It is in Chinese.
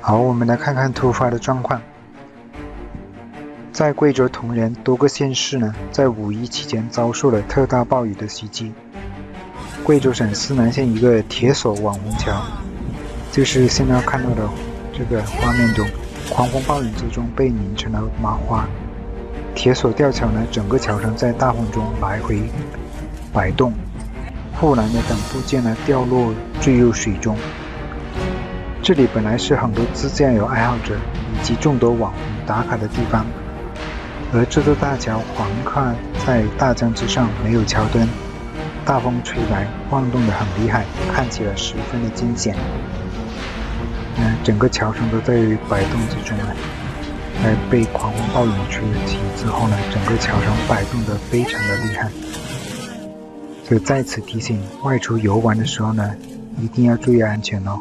好，我们来看看突发的状况。在贵州铜仁多个县市呢，在五一期间遭受了特大暴雨的袭击。贵州省思南县一个铁索网红桥，就是现在看到的这个画面中，狂风暴雨之中被拧成了麻花。铁索吊桥呢，整个桥身在大风中来回摆动，护栏的等部件呢掉落坠入水中。这里本来是很多自驾游爱好者以及众多网红打卡的地方，而这座大桥横跨在大江之上，没有桥墩，大风吹来，晃动得很厉害，看起来十分的惊险。整个桥身都在摆动之中了。在被狂风暴雨吹起之后呢，整个桥身摆动得非常的厉害。所以在此提醒，外出游玩的时候呢，一定要注意安全哦。